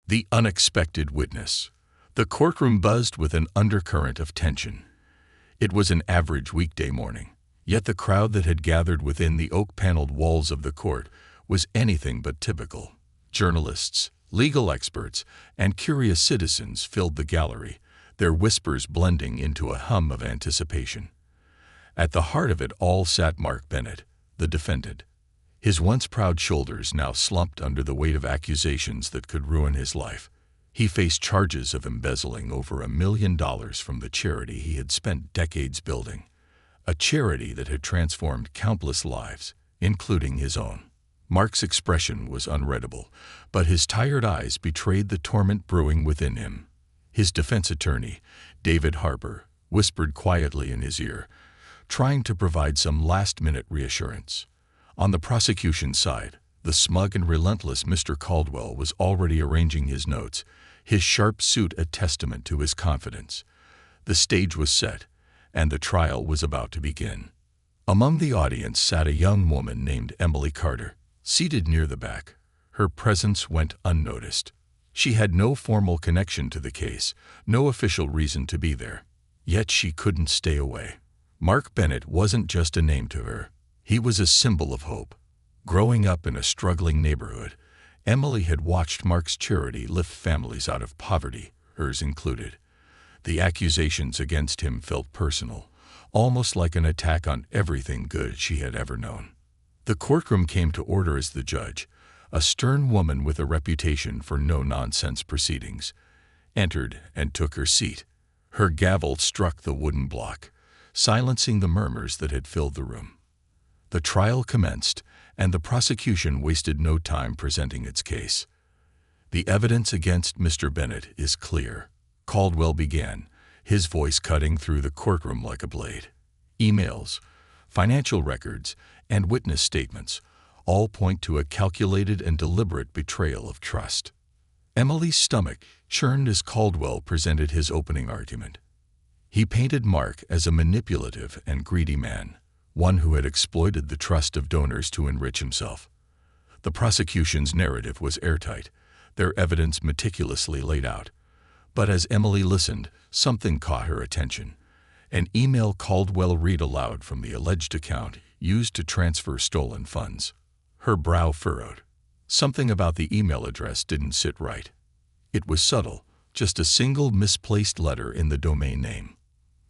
The unexpected witness. The courtroom buzzed with an undercurrent of tension. It was an average weekday morning, yet the crowd that had gathered within the oak-paneled walls of the court was anything but typical. Journalists, legal experts, and curious citizens filled the gallery, their whispers blending into a hum of anticipation. At the heart of it all sat Mark Bennett, the defendant. His once proud shoulders now slumped under the weight of accusations that could ruin his life. He faced charges of embezzling over $1 million from the charity he had spent decades building, a charity that had transformed countless lives, including his own. Mark's expression was unreadable, but his tired eyes betrayed the torment brewing within him. His defense attorney, David Harbour, whispered quietly in his ear, trying to provide some last-minute reassurance. On the prosecution side, the smug and relentless Mr. Caldwell was already arranging his notes, his sharp suit a testament to his confidence. The stage was set, and the trial was about to begin. Among the audience sat a young woman named Emily Carter, seated near the back. Her presence went unnoticed. She had no formal connection to the case, no official reason to be there. Yet she couldn't stay away. Mark Bennett wasn't just a name to her. He was a symbol of hope. Growing up in a struggling neighborhood, Emily had watched Mark's charity lift families out of poverty, hers included. The accusations against him felt personal, almost like an attack on everything good she had ever known. The courtroom came to order as the judge, a stern woman with a reputation for no-nonsense proceedings, entered and took her seat. Her gavel struck the wooden block, silencing the murmurs that had filled the room. The trial commenced, and the prosecution wasted no time presenting its case. The evidence against Mr. Bennett is clear. Caldwell began, his voice cutting through the courtroom like a blade. Emails, financial records, and witness statements all point to a calculated and deliberate betrayal of trust. Emily's stomach churned as Caldwell presented his opening argument. He painted Mark as a manipulative and greedy man, one who had exploited the trust of donors to enrich himself. The prosecution's narrative was airtight, their evidence meticulously laid out. But as Emily listened, something caught her attention. An email Caldwell read aloud from the alleged account used to transfer stolen funds. Her brow furrowed. Something about the email address didn't sit right. It was subtle, just a single misplaced letter in the domain name.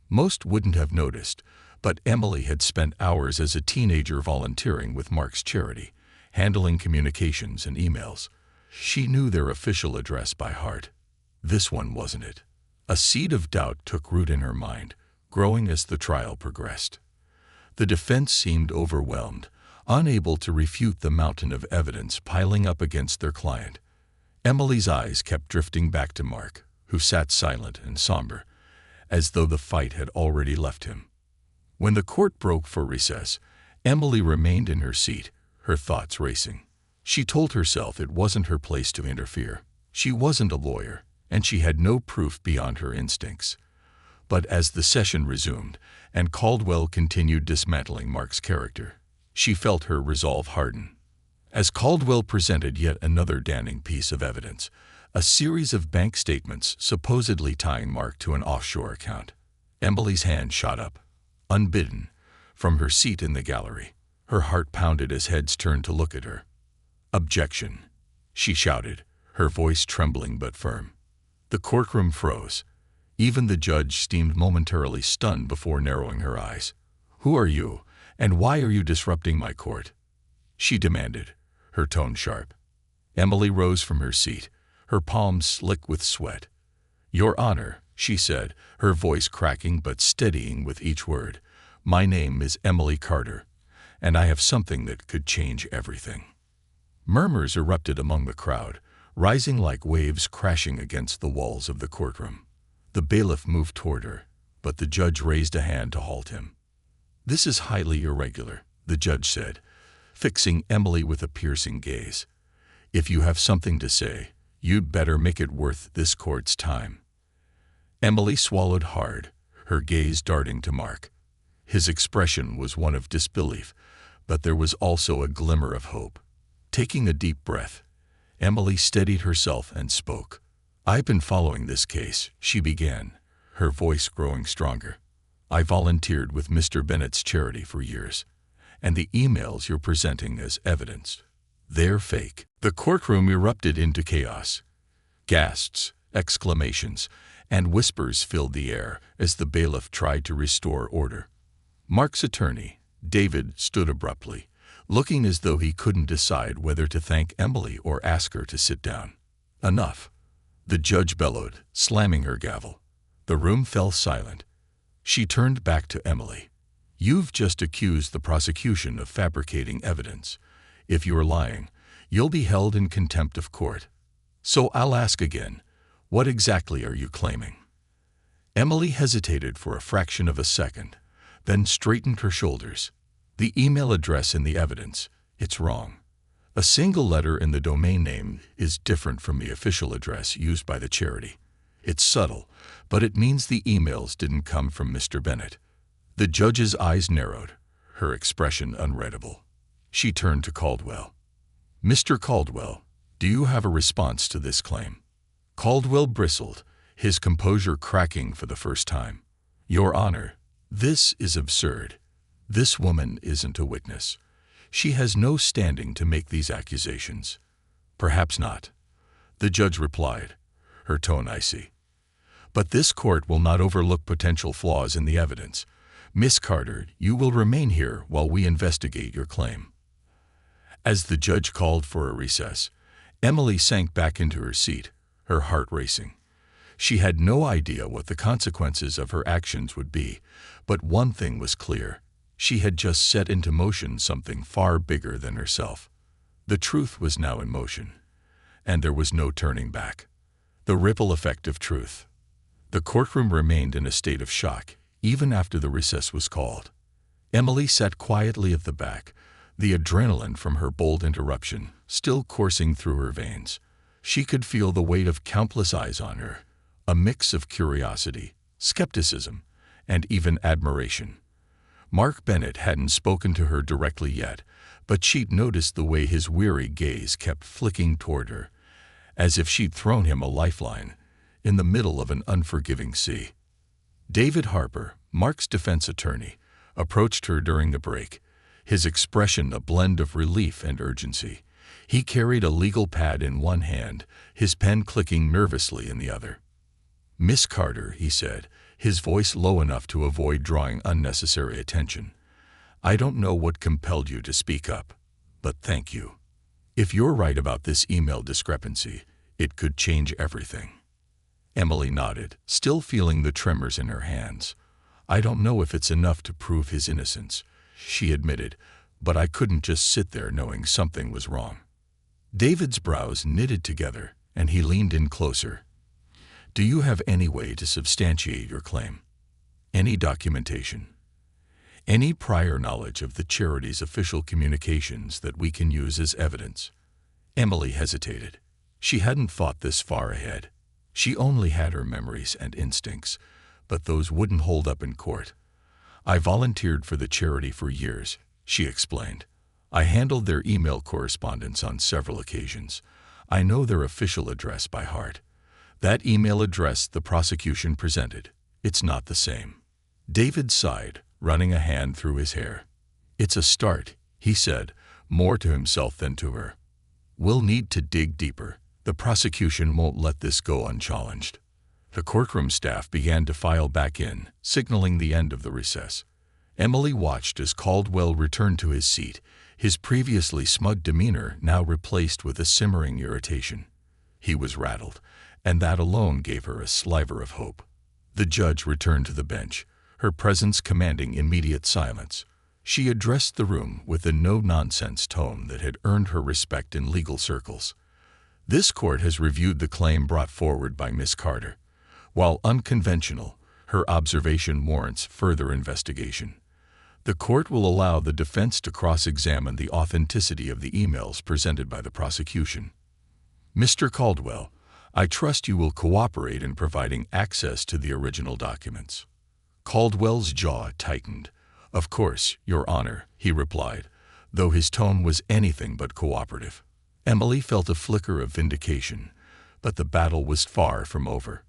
Most wouldn't have noticed, but Emily had spent hours as a teenager volunteering with Mark's charity, handling communications and emails. She knew their official address by heart. This one wasn't it. A seed of doubt took root in her mind, growing as the trial progressed. The defense seemed overwhelmed, unable to refute the mountain of evidence piling up against their client. Emily's eyes kept drifting back to Mark, who sat silent and somber, as though the fight had already left him. When the court broke for recess, Emily remained in her seat, her thoughts racing. She told herself it wasn't her place to interfere. She wasn't a lawyer, and she had no proof beyond her instincts. But as the session resumed, and Caldwell continued dismantling Mark's character, she felt her resolve harden. As Caldwell presented yet another damning piece of evidence, a series of bank statements supposedly tying Mark to an offshore account, Emily's hand shot up, unbidden, from her seat in the gallery. Her heart pounded as heads turned to look at her. "Objection," she shouted, her voice trembling but firm. The courtroom froze. Even the judge seemed momentarily stunned before narrowing her eyes. "Who are you, and why are you disrupting my court?" she demanded, her tone sharp. Emily rose from her seat, her palms slick with sweat. "Your Honor," she said, her voice cracking but steadying with each word, "my name is Emily Carter, and I have something that could change everything." Murmurs erupted among the crowd, rising like waves crashing against the walls of the courtroom. The bailiff moved toward her, but the judge raised a hand to halt him. "This is highly irregular," the judge said, fixing Emily with a piercing gaze. "If you have something to say, you'd better make it worth this court's time." Emily swallowed hard, her gaze darting to Mark. His expression was one of disbelief, but there was also a glimmer of hope. Taking a deep breath, Emily steadied herself and spoke. "I've been following this case," she began, her voice growing stronger. "I volunteered with Mr. Bennett's charity for years, and the emails you're presenting as evidence, they're fake." The courtroom erupted into chaos. Gasps, exclamations, and whispers filled the air as the bailiff tried to restore order. Mark's attorney, David, stood abruptly, looking as though he couldn't decide whether to thank Emily or ask her to sit down. "Enough," the judge bellowed, slamming her gavel. The room fell silent. She turned back to Emily. "You've just accused the prosecution of fabricating evidence. If you're lying, you'll be held in contempt of court. So I'll ask again, what exactly are you claiming?" Emily hesitated for a fraction of a second, then straightened her shoulders. "The email address in the evidence, it's wrong. A single letter in the domain name is different from the official address used by the charity. It's subtle, but it means the emails didn't come from Mr. Bennett." The judge's eyes narrowed, her expression unreadable. She turned to Caldwell. "Mr. Caldwell, do you have a response to this claim?" Caldwell bristled, his composure cracking for the first time. "Your Honor, this is absurd. This woman isn't a witness. She has no standing to make these accusations." "Perhaps not," the judge replied, her tone icy. "But this court will not overlook potential flaws in the evidence. Miss Carter, you will remain here while we investigate your claim." As the judge called for a recess, Emily sank back into her seat, her heart racing. She had no idea what the consequences of her actions would be, but one thing was clear. She had just set into motion something far bigger than herself. The truth was now in motion, and there was no turning back. The ripple effect of truth. The courtroom remained in a state of shock, even after the recess was called. Emily sat quietly at the back, the adrenaline from her bold interruption still coursing through her veins. She could feel the weight of countless eyes on her, a mix of curiosity, skepticism, and even admiration. Mark Bennett hadn't spoken to her directly yet, but she'd noticed the way his weary gaze kept flicking toward her, as if she'd thrown him a lifeline in the middle of an unforgiving sea. David Harper, Mark's defense attorney, approached her during the break, his expression a blend of relief and urgency. He carried a legal pad in one hand, his pen clicking nervously in the other. "Miss Carter," he said, his voice low enough to avoid drawing unnecessary attention, "I don't know what compelled you to speak up, but thank you. If you're right about this email discrepancy, it could change everything." Emily nodded, still feeling the tremors in her hands. "I don't know if it's enough to prove his innocence," she admitted, "but I couldn't just sit there knowing something was wrong." David's brows knitted together, and he leaned in closer. "Do you have any way to substantiate your claim? Any documentation? Any prior knowledge of the charity's official communications that we can use as evidence?" Emily hesitated. She hadn't thought this far ahead. She only had her memories and instincts, but those wouldn't hold up in court. "I volunteered for the charity for years," she explained. "I handled their email correspondence on several occasions. I know their official address by heart. That email address the prosecution presented, it's not the same." David sighed, running a hand through his hair. "It's a start," he said, more to himself than to her. "We'll need to dig deeper. The prosecution won't let this go unchallenged." The courtroom staff began to file back in, signaling the end of the recess. Emily watched as Caldwell returned to his seat, his previously smug demeanor now replaced with a simmering irritation. He was rattled, and that alone gave her a sliver of hope. The judge returned to the bench, her presence commanding immediate silence. She addressed the room with the no-nonsense tone that had earned her respect in legal circles. "This court has reviewed the claim brought forward by Miss Carter. While unconventional, her observation warrants further investigation. The court will allow the defense to cross-examine the authenticity of the emails presented by the prosecution. Mr. Caldwell, I trust you will cooperate in providing access to the original documents." Caldwell's jaw tightened. "Of course, Your Honor," he replied, though his tone was anything but cooperative. Emily felt a flicker of vindication, but the battle was far from over.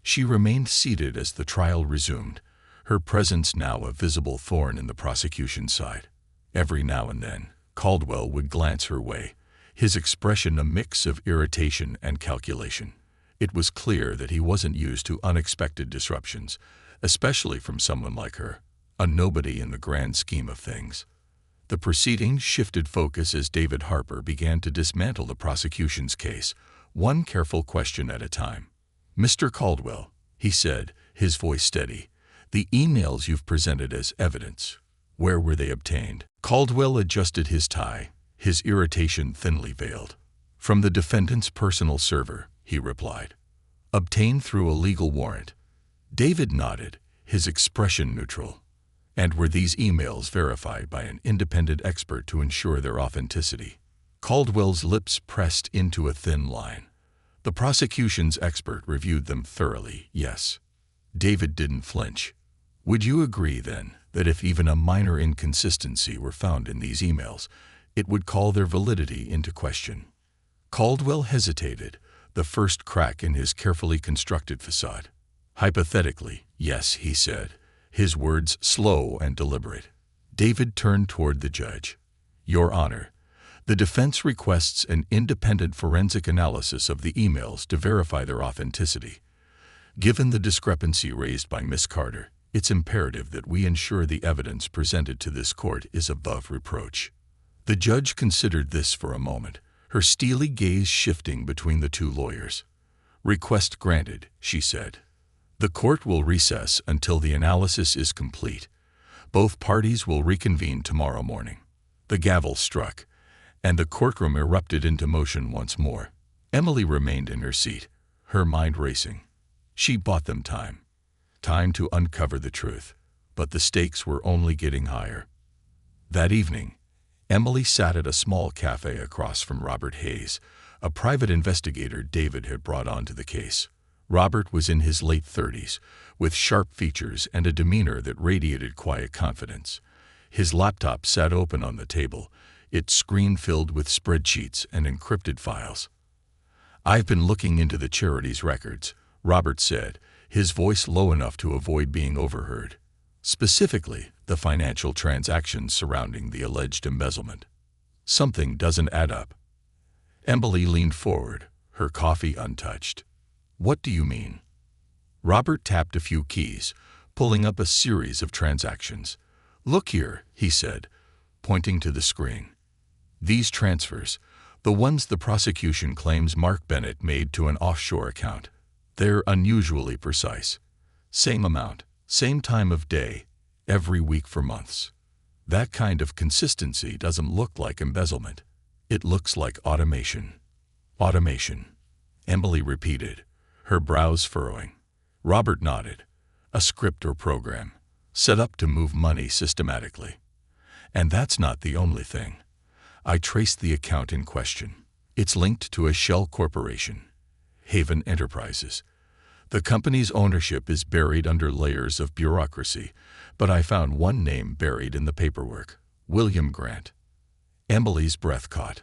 She remained seated as the trial resumed, her presence now a visible thorn in the prosecution's side. Every now and then, Caldwell would glance her way, his expression a mix of irritation and calculation. It was clear that he wasn't used to unexpected disruptions, especially from someone like her, a nobody in the grand scheme of things. The proceedings shifted focus as David Harper began to dismantle the prosecution's case, one careful question at a time. "Mr. Caldwell," he said, his voice steady, "the emails you've presented as evidence, where were they obtained?" Caldwell adjusted his tie, his irritation thinly veiled. "From the defendant's personal server," he replied. "Obtained through a legal warrant." David nodded, his expression neutral. "And were these emails verified by an independent expert to ensure their authenticity?" Caldwell's lips pressed into a thin line. "The prosecution's expert reviewed them thoroughly, yes." David didn't flinch. "Would you agree, then, that if even a minor inconsistency were found in these emails, it would call their validity into question?" Caldwell hesitated, the first crack in his carefully constructed facade. "Hypothetically, yes," he said, his words slow and deliberate. David turned toward the judge. "Your Honor, the defense requests an independent forensic analysis of the emails to verify their authenticity. Given the discrepancy raised by Miss Carter, it's imperative that we ensure the evidence presented to this court is above reproach." The judge considered this for a moment, her steely gaze shifting between the two lawyers. "Request granted," she said. "The court will recess until the analysis is complete. Both parties will reconvene tomorrow morning." The gavel struck, and the courtroom erupted into motion once more. Emily remained in her seat, her mind racing. She bought them time. Time to uncover the truth, but the stakes were only getting higher. That evening, Emily sat at a small cafe across from Robert Hayes, a private investigator David had brought onto the case. Robert was in his late 30s, with sharp features and a demeanor that radiated quiet confidence. His laptop sat open on the table, its screen filled with spreadsheets and encrypted files. "I've been looking into the charity's records," Robert said, his voice low enough to avoid being overheard. "Specifically, the financial transactions surrounding the alleged embezzlement. Something doesn't add up." Emily leaned forward, her coffee untouched. "What do you mean?" Robert tapped a few keys, pulling up a series of transactions. "Look here," he said, pointing to the screen. "These transfers, the ones the prosecution claims Mark Bennett made to an offshore account, they're unusually precise. Same amount, same time of day, every week for months. That kind of consistency doesn't look like embezzlement. It looks like automation." "Automation," Emily repeated, her brows furrowing. Robert nodded. "A script or program, set up to move money systematically. And that's not the only thing. I traced the account in question. It's linked to a shell corporation, Haven Enterprises. The company's ownership is buried under layers of bureaucracy, but I found one name buried in the paperwork: William Grant." Emily's breath caught.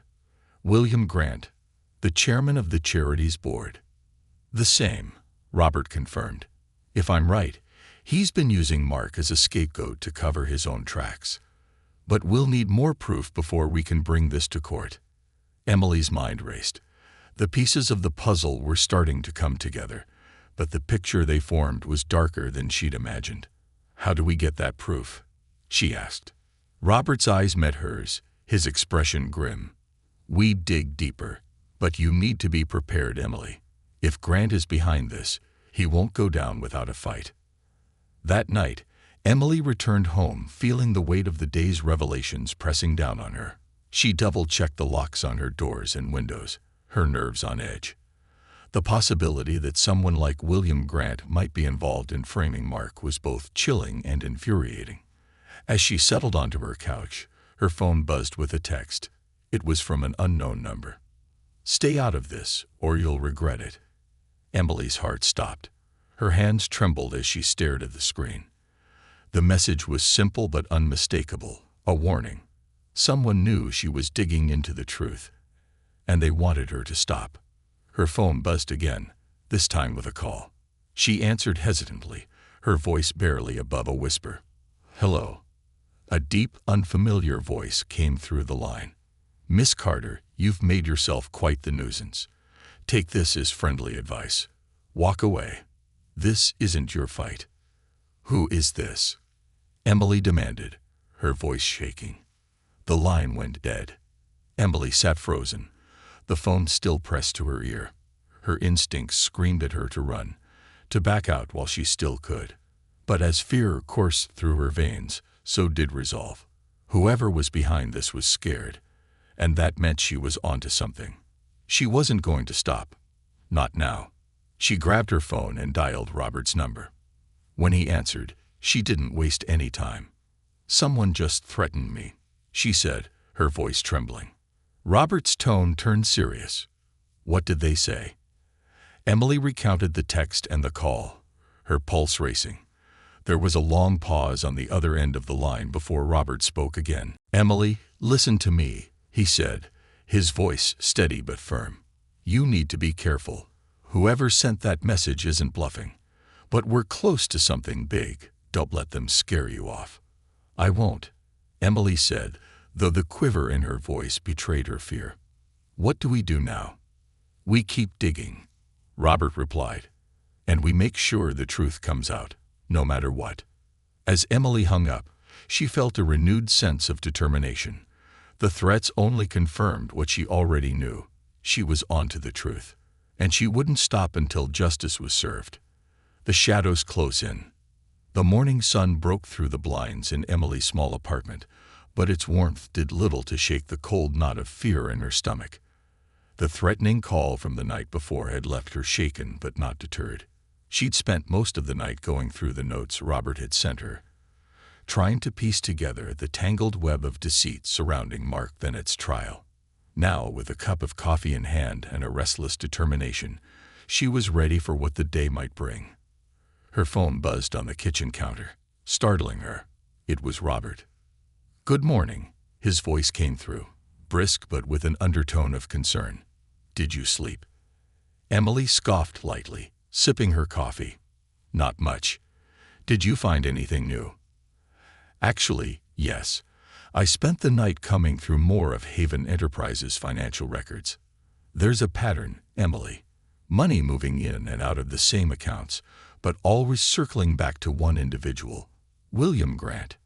"William Grant, the chairman of the charity's board." "The same," Robert confirmed. "If I'm right, he's been using Mark as a scapegoat to cover his own tracks. But we'll need more proof before we can bring this to court." Emily's mind raced. The pieces of the puzzle were starting to come together, but the picture they formed was darker than she'd imagined. "How do we get that proof?" she asked. Robert's eyes met hers, his expression grim. "We dig deeper, but you need to be prepared, Emily. If Grant is behind this, he won't go down without a fight." That night, Emily returned home feeling the weight of the day's revelations pressing down on her. She double-checked the locks on her doors and windows, her nerves on edge. The possibility that someone like William Grant might be involved in framing Mark was both chilling and infuriating. As she settled onto her couch, her phone buzzed with a text. It was from an unknown number. "Stay out of this, or you'll regret it." Emily's heart stopped. Her hands trembled as she stared at the screen. The message was simple but unmistakable, a warning. Someone knew she was digging into the truth. and they wanted her to stop. Her phone buzzed again, this time with a call. She answered hesitantly, her voice barely above a whisper. "Hello." A deep, unfamiliar voice came through the line. "Miss Carter, you've made yourself quite the nuisance. Take this as friendly advice. Walk away. This isn't your fight." "Who is this?" Emily demanded, her voice shaking. The line went dead. Emily sat frozen, the phone still pressed to her ear. Her instincts screamed at her to run, to back out while she still could. But as fear coursed through her veins, so did resolve. Whoever was behind this was scared, and that meant she was onto something. She wasn't going to stop. Not now. She grabbed her phone and dialed Robert's number. When he answered, she didn't waste any time. "Someone just threatened me," she said, her voice trembling. Robert's tone turned serious. "What did they say?" Emily recounted the text and the call, her pulse racing. There was a long pause on the other end of the line before Robert spoke again. "Emily, listen to me," he said, his voice steady but firm. "You need to be careful. Whoever sent that message isn't bluffing. But we're close to something big. Don't let them scare you off." "I won't," Emily said, though the quiver in her voice betrayed her fear. "What do we do now?" "We keep digging," Robert replied, "and we make sure the truth comes out, no matter what." As Emily hung up, she felt a renewed sense of determination. The threats only confirmed what she already knew. She was onto the truth, and she wouldn't stop until justice was served. The shadows close in. The morning sun broke through the blinds in Emily's small apartment, but its warmth did little to shake the cold knot of fear in her stomach. The threatening call from the night before had left her shaken but not deterred. She'd spent most of the night going through the notes Robert had sent her, trying to piece together the tangled web of deceit surrounding Mark Bennett's trial. Now, with a cup of coffee in hand and a restless determination, she was ready for what the day might bring. Her phone buzzed on the kitchen counter, startling her. It was Robert. "Good morning," his voice came through, brisk but with an undertone of concern. "Did you sleep?" Emily scoffed lightly, sipping her coffee. "Not much. Did you find anything new?" "Actually, yes. I spent the night combing through more of Haven Enterprises' financial records. There's a pattern, Emily. Money moving in and out of the same accounts, but always circling back to one individual, William Grant."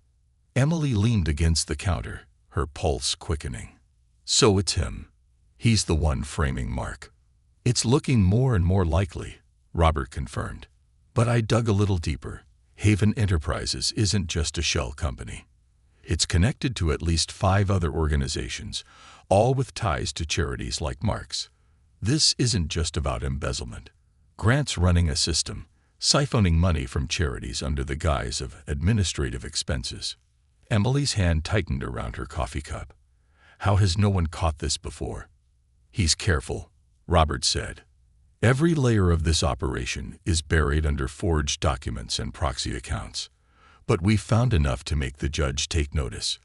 Emily leaned against the counter, her pulse quickening. "So it's him. He's the one framing Mark." "It's looking more and more likely," Robert confirmed. "But I dug a little deeper. Haven Enterprises isn't just a shell company. It's connected to at least 5 other organizations, all with ties to charities like Mark's. This isn't just about embezzlement. Grant's running a system, siphoning money from charities under the guise of administrative expenses." Emily's hand tightened around her coffee cup. "How has no one caught this before?" "He's careful," Robert said. "Every layer of this operation is buried under forged documents and proxy accounts. But we've found enough to make the judge take notice.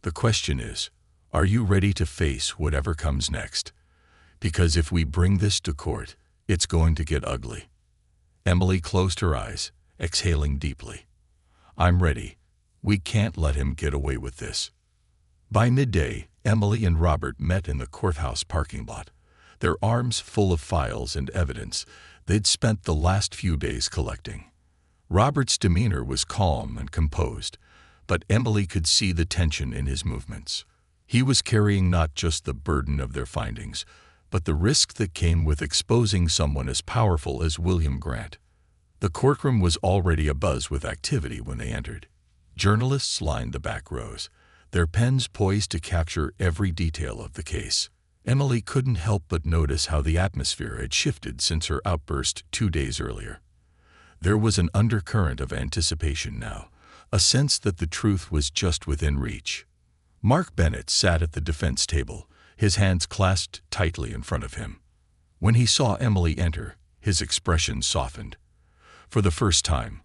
The question is, are you ready to face whatever comes next? Because if we bring this to court, it's going to get ugly." Emily closed her eyes, exhaling deeply. "I'm ready. We can't let him get away with this." By midday, Emily and Robert met in the courthouse parking lot, their arms full of files and evidence they'd spent the last few days collecting. Robert's demeanor was calm and composed, but Emily could see the tension in his movements. He was carrying not just the burden of their findings, but the risk that came with exposing someone as powerful as William Grant. The courtroom was already abuzz with activity when they entered. Journalists lined the back rows, their pens poised to capture every detail of the case. Emily couldn't help but notice how the atmosphere had shifted since her outburst 2 days earlier. There was an undercurrent of anticipation now, a sense that the truth was just within reach. Mark Bennett sat at the defense table, his hands clasped tightly in front of him. When he saw Emily enter, his expression softened. For the first time,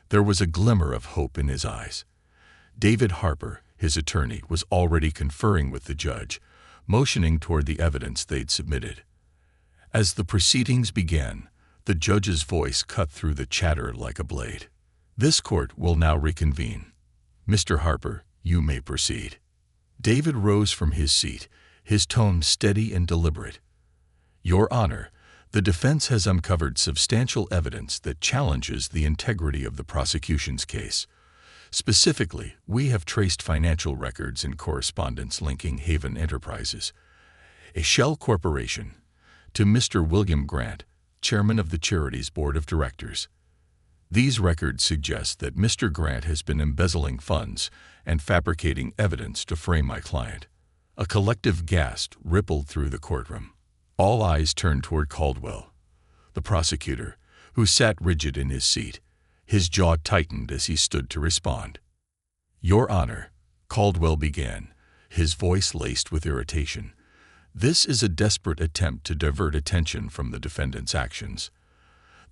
there was a glimmer of hope in his eyes. David Harper, his attorney, was already conferring with the judge, motioning toward the evidence they'd submitted. As the proceedings began, the judge's voice cut through the chatter like a blade. "This court will now reconvene. Mr. Harper, you may proceed." David rose from his seat, his tone steady and deliberate. "Your Honor, the defense has uncovered substantial evidence that challenges the integrity of the prosecution's case. Specifically, we have traced financial records and correspondence linking Haven Enterprises, a shell corporation, to Mr. William Grant, chairman of the charity's board of directors. These records suggest that Mr. Grant has been embezzling funds and fabricating evidence to frame my client." A collective gasp rippled through the courtroom. All eyes turned toward Caldwell, the prosecutor, who sat rigid in his seat. His jaw tightened as he stood to respond. "Your Honor," Caldwell began, his voice laced with irritation, "this is a desperate attempt to divert attention from the defendant's actions.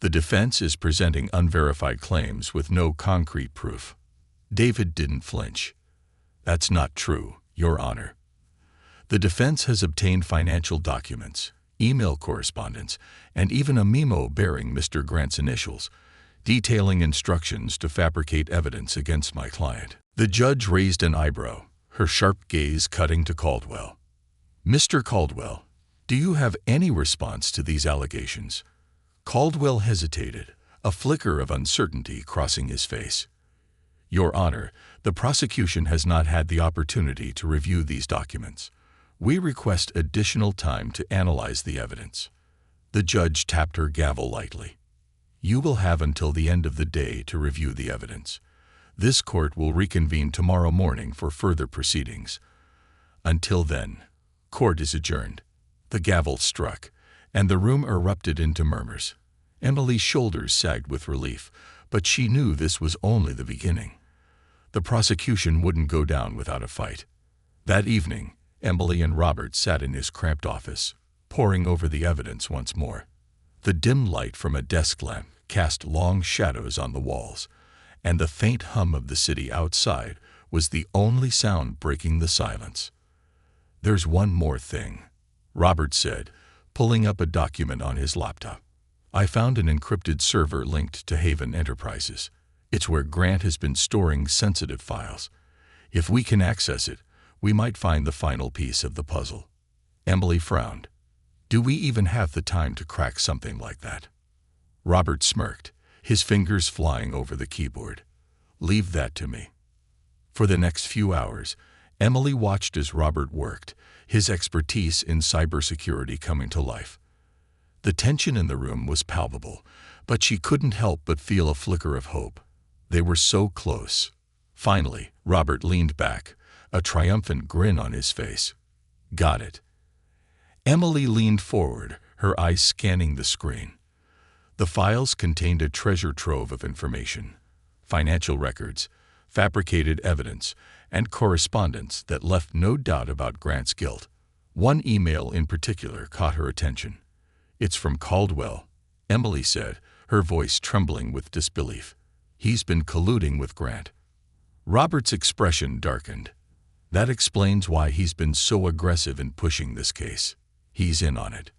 The defense is presenting unverified claims with no concrete proof." David didn't flinch. "That's not true, Your Honor. The defense has obtained financial documents, email correspondence, and even a memo bearing Mr. Grant's initials, detailing instructions to fabricate evidence against my client." The judge raised an eyebrow, her sharp gaze cutting to Caldwell. "Mr. Caldwell, do you have any response to these allegations?" Caldwell hesitated, a flicker of uncertainty crossing his face. "Your Honor, the prosecution has not had the opportunity to review these documents. We request additional time to analyze the evidence." The judge tapped her gavel lightly. "You will have until the end of the day to review the evidence. This court will reconvene tomorrow morning for further proceedings. Until then, court is adjourned." The gavel struck, and the room erupted into murmurs. Emily's shoulders sagged with relief, but she knew this was only the beginning. The prosecution wouldn't go down without a fight. That evening, Emily and Robert sat in his cramped office, poring over the evidence once more. The dim light from a desk lamp cast long shadows on the walls, and the faint hum of the city outside was the only sound breaking the silence. "There's one more thing," Robert said, pulling up a document on his laptop. "I found an encrypted server linked to Haven Enterprises. It's where Grant has been storing sensitive files. If we can access it, we might find the final piece of the puzzle." Emily frowned. "Do we even have the time to crack something like that?" Robert smirked, his fingers flying over the keyboard. "Leave that to me." For the next few hours, Emily watched as Robert worked, his expertise in cybersecurity coming to life. The tension in the room was palpable, but she couldn't help but feel a flicker of hope. They were so close. Finally, Robert leaned back, a triumphant grin on his face. "Got it." Emily leaned forward, her eyes scanning the screen. The files contained a treasure trove of information: financial records, fabricated evidence, and correspondence that left no doubt about Grant's guilt. One email in particular caught her attention. "It's from Caldwell," Emily said, her voice trembling with disbelief. "He's been colluding with Grant." Robert's expression darkened. "That explains why he's been so aggressive in pushing this case. He's in on it."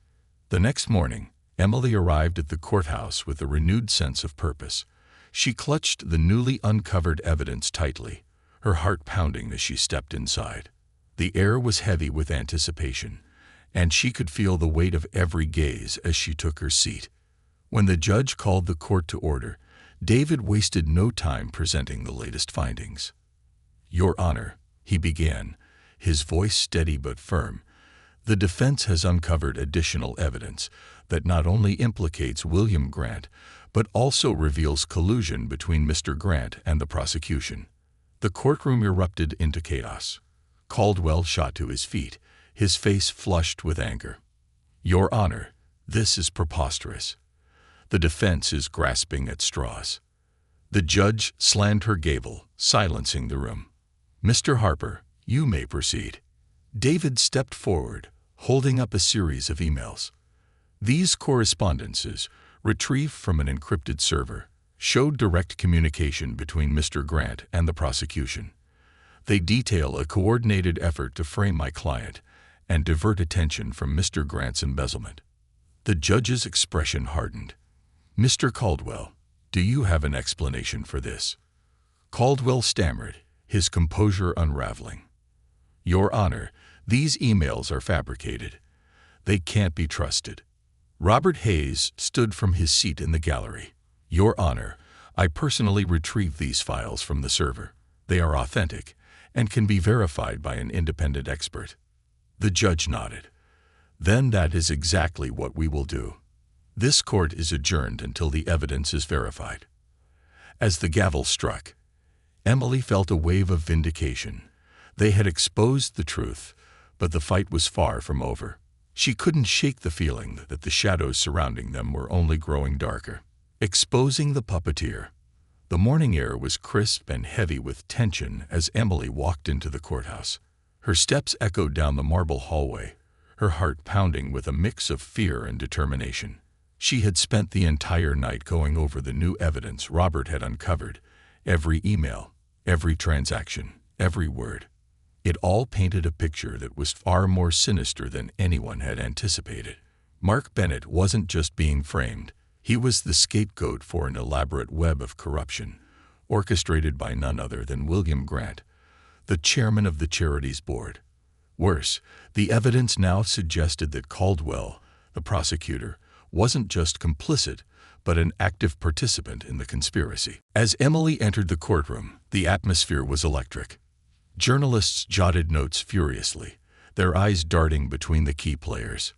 The next morning, Emily arrived at the courthouse with a renewed sense of purpose. She clutched the newly uncovered evidence tightly, her heart pounding as she stepped inside. The air was heavy with anticipation, and she could feel the weight of every gaze as she took her seat. When the judge called the court to order, David wasted no time presenting the latest findings. "Your Honor," he began, his voice steady but firm, "the defense has uncovered additional evidence that not only implicates William Grant, but also reveals collusion between Mr. Grant and the prosecution." The courtroom erupted into chaos. Caldwell shot to his feet, his face flushed with anger. "Your Honor, this is preposterous. The defense is grasping at straws." The judge slammed her gavel, silencing the room. "Mr. Harper, you may proceed." David stepped forward, holding up a series of emails. These correspondences, retrieved from an encrypted server, showed direct communication between Mr. Grant and the prosecution. They detail a coordinated effort to frame my client and divert attention from Mr. Grant's embezzlement. The judge's expression hardened. "Mr. Caldwell, do you have an explanation for this?" Caldwell stammered, his composure unraveling. "Your Honor, these emails are fabricated. They can't be trusted." Robert Hayes stood from his seat in the gallery. "Your Honor, I personally retrieved these files from the server. They are authentic and can be verified by an independent expert." The judge nodded. "Then that is exactly what we will do. This court is adjourned until the evidence is verified." As the gavel struck, Emily felt a wave of vindication. They had exposed the truth, but the fight was far from over. She couldn't shake the feeling that the shadows surrounding them were only growing darker. Exposing the puppeteer. The morning air was crisp and heavy with tension as Emily walked into the courthouse. Her steps echoed down the marble hallway, her heart pounding with a mix of fear and determination. She had spent the entire night going over the new evidence Robert had uncovered, every email, every transaction, every word. It all painted a picture that was far more sinister than anyone had anticipated. Mark Bennett wasn't just being framed. He was the scapegoat for an elaborate web of corruption, orchestrated by none other than William Grant, the chairman of the charities board. Worse, the evidence now suggested that Caldwell, the prosecutor, wasn't just complicit, but an active participant in the conspiracy. As Emily entered the courtroom, the atmosphere was electric. Journalists jotted notes furiously, their eyes darting between the key players.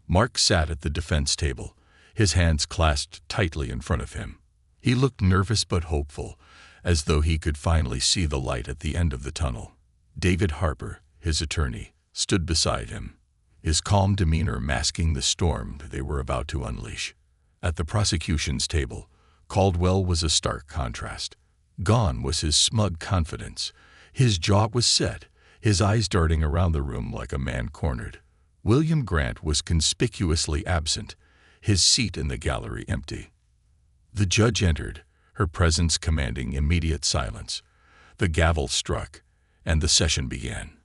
Mark sat at the defense table, his hands clasped tightly in front of him. He looked nervous but hopeful, as though he could finally see the light at the end of the tunnel. David Harper, his attorney, stood beside him, his calm demeanor masking the storm they were about to unleash. At the prosecution's table, Caldwell was a stark contrast. Gone was his smug confidence. His jaw was set, his eyes darting around the room like a man cornered. William Grant was conspicuously absent, his seat in the gallery empty. The judge entered, her presence commanding immediate silence. The gavel struck, and the session began.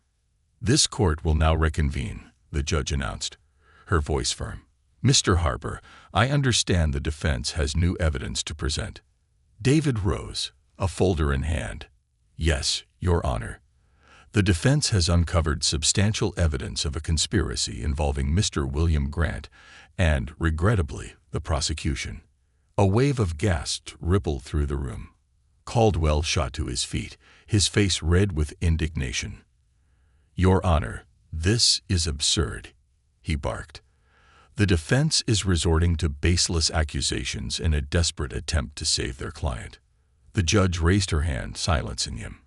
"This court will now reconvene," the judge announced, her voice firm. "Mr. Harper, I understand the defense has new evidence to present." David rose, a folder in hand. "Yes, Your Honor. The defense has uncovered substantial evidence of a conspiracy involving Mr. William Grant and, regrettably, the prosecution." A wave of gasps rippled through the room. Caldwell shot to his feet, his face red with indignation. "Your Honor, this is absurd," he barked. "The defense is resorting to baseless accusations in a desperate attempt to save their client." The judge raised her hand, silencing him.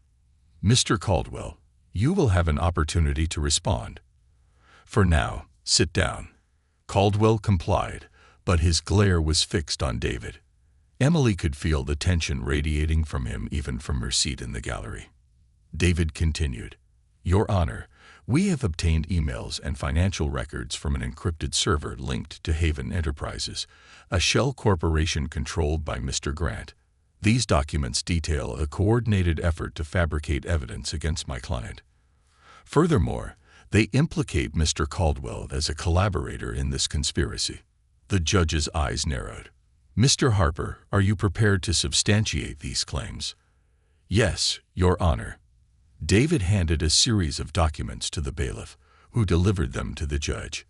"Mr. Caldwell, you will have an opportunity to respond. For now, sit down." Caldwell complied, but his glare was fixed on David. Emily could feel the tension radiating from him even from her seat in the gallery. David continued, "Your Honor, we have obtained emails and financial records from an encrypted server linked to Haven Enterprises, a shell corporation controlled by Mr. Grant. These documents detail a coordinated effort to fabricate evidence against my client. Furthermore, they implicate Mr. Caldwell as a collaborator in this conspiracy." The judge's eyes narrowed. "Mr. Harper, are you prepared to substantiate these claims?" "Yes, Your Honor." David handed a series of documents to the bailiff, who delivered them to the judge.